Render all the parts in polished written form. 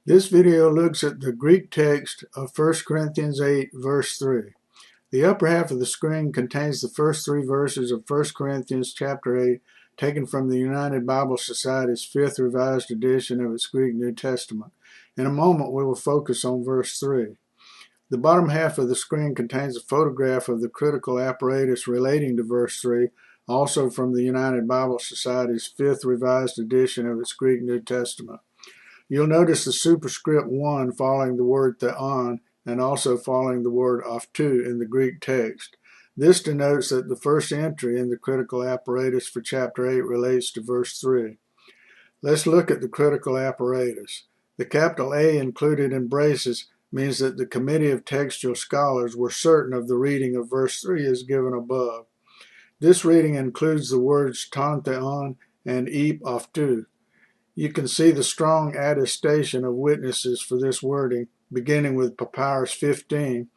This video looks at the Greek text of 1 Corinthians 8, verse 3. The upper half of the screen contains the first three verses of 1 Corinthians chapter 8, taken from the United Bible Society's 5th Revised Edition of its Greek New Testament. In a moment, we will focus on verse 3. The bottom half of the screen contains a photograph of the critical apparatus relating to verse 3, also from the United Bible Society's 5th Revised Edition of its Greek New Testament. You'll notice the superscript 1 following the word theon and also following the word aftu in the Greek text. This denotes that the first entry in the critical apparatus for chapter 8 relates to verse 3. Let's look at the critical apparatus. The capital A included in braces means that the committee of textual scholars were certain of the reading of verse 3 as given above. This reading includes the words ton theon and ep aftu. You can see the strong attestation of witnesses for this wording, beginning with Papyrus 15,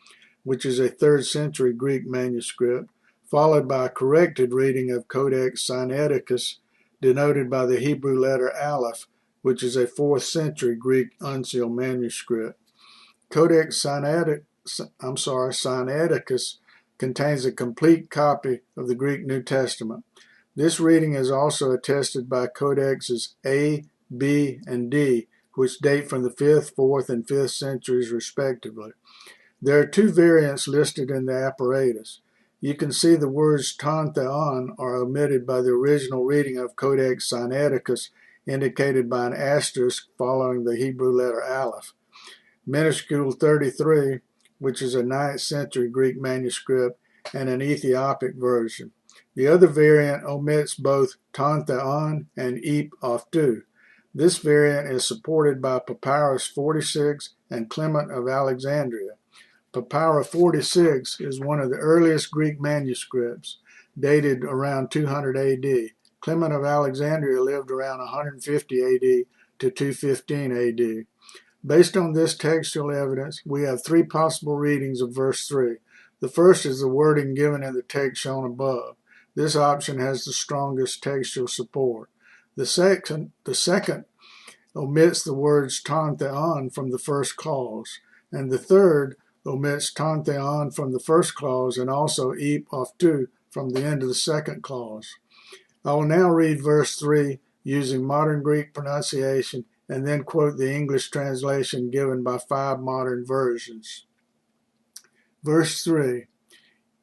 which is a 3rd century Greek manuscript, followed by a corrected reading of Codex Sinaiticus, denoted by the Hebrew letter Aleph, which is a 4th century Greek uncial manuscript. Codex Sinaiticus contains a complete copy of the Greek New Testament. This reading is also attested by codexes A, B, and D, which date from the 5th, 4th, and 5th centuries respectively. There are two variants listed in the apparatus. You can see the words ton theon are omitted by the original reading of Codex Sinaiticus, indicated by an asterisk following the Hebrew letter Aleph. Minuscule 33, which is a 9th century Greek manuscript and an Ethiopic version. The other variant omits both ton theon and ep aftu. This variant is supported by Papyrus 46 and Clement of Alexandria. Papyrus 46 is one of the earliest Greek manuscripts, dated around 200 AD. Clement of Alexandria lived around 150 AD to 215 AD. Based on this textual evidence, we have three possible readings of verse 3. The first is the wording given in the text shown above. This option has the strongest textual support. The second omits the words ton theon from the first clause, and the third omits ton theon from the first clause and also ep aftu from the end of the second clause. I will now read verse 3 using modern Greek pronunciation and then quote the English translation given by 5 modern versions. Verse 3.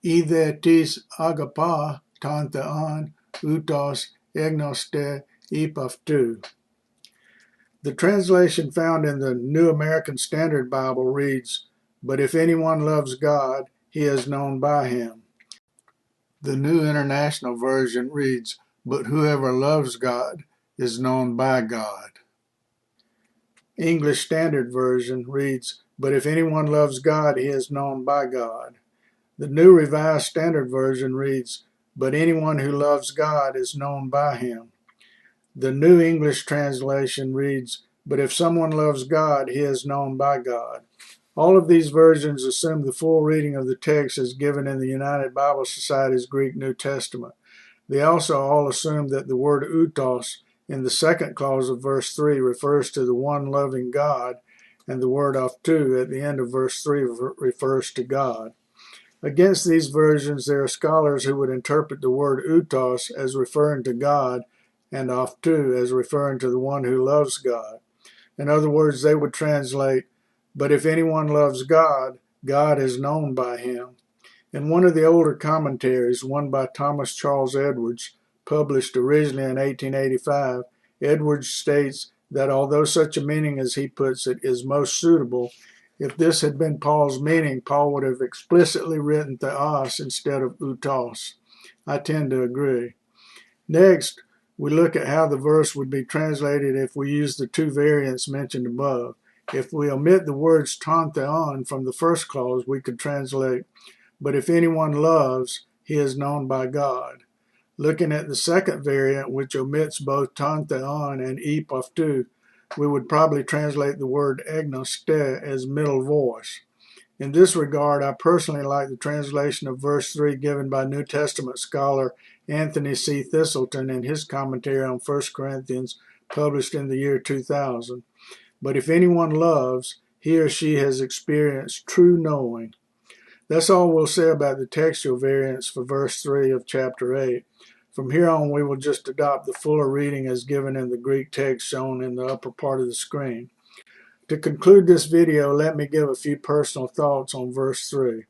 Either tis agapa ton theon utos egnoste ep aftu. The translation found in the New American Standard Bible reads, "But if anyone loves God, he is known by him." The New International Version reads, "But whoever loves God is known by God." English Standard Version reads, "But if anyone loves God, he is known by God." The New Revised Standard Version reads, "But anyone who loves God is known by him." The New English Translation reads, "But if someone loves God, he is known by God." All of these versions assume the full reading of the text as given in the United Bible Society's Greek New Testament. They also all assume that the word utos in the second clause of verse 3 refers to the one loving God, and the word aftu at the end of verse 3 refers to God. Against these versions, there are scholars who would interpret the word utos as referring to God and aftu as referring to the one who loves God. In other words, they would translate, "But if anyone loves God, God is known by him." In one of the older commentaries, one by Thomas Charles Edwards, published originally in 1885, Edwards states that although such a meaning, as he puts it, is most suitable, if this had been Paul's meaning, Paul would have explicitly written theos instead of utos. I tend to agree. Next, we look at how the verse would be translated if we use the two variants mentioned above. If we omit the words ton theon from the first clause, we could translate, "But if anyone loves, he is known by God." Looking at the second variant, which omits both ton theon and ep aftu, we would probably translate the word egnoste as middle voice. In this regard, I personally like the translation of verse 3 given by New Testament scholar Anthony C. Thistleton in his commentary on 1 Corinthians, published in the year 2000. But if anyone loves, he or she has experienced true knowing. That's all we'll say about the textual variants for verse 3 of chapter 8. From here on, we will just adopt the fuller reading as given in the Greek text shown in the upper part of the screen. To conclude this video, let me give a few personal thoughts on verse 3.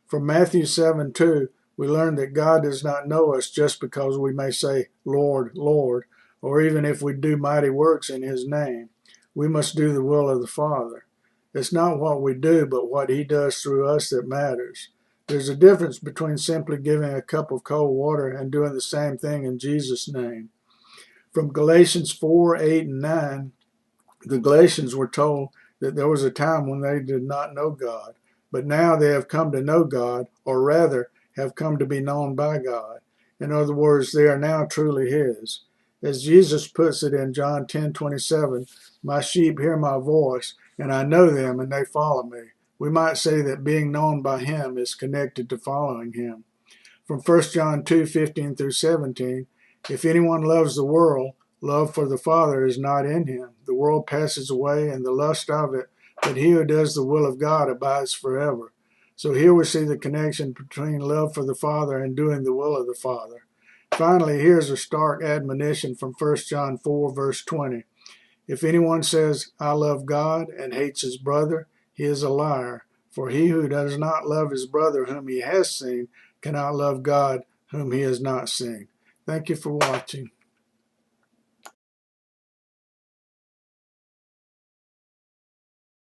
From Matthew 7:2, we learn that God does not know us just because we may say, Lord, Lord, or even if we do mighty works in his name. We must do the will of the Father. It's not what we do, but what he does through us that matters. There's a difference between simply giving a cup of cold water and doing the same thing in Jesus' name. From Galatians 4:8 and 9, the Galatians were told that there was a time when they did not know God, but now they have come to know God, or rather, have come to be known by God. In other words, they are now truly his. As Jesus puts it in John 10:27, my sheep hear my voice, and I know them, and they follow me. We might say that being known by him is connected to following him. From 1 John 2:15 through 17, if anyone loves the world, love for the Father is not in him. The world passes away and the lust of it, but he who does the will of God abides forever. So here we see the connection between love for the Father and doing the will of the Father. Finally, here's a stark admonition from 1 John 4, verse 20. If anyone says, I love God, and hates his brother, he is a liar. For he who does not love his brother whom he has seen cannot love God whom he has not seen. Thank you for watching.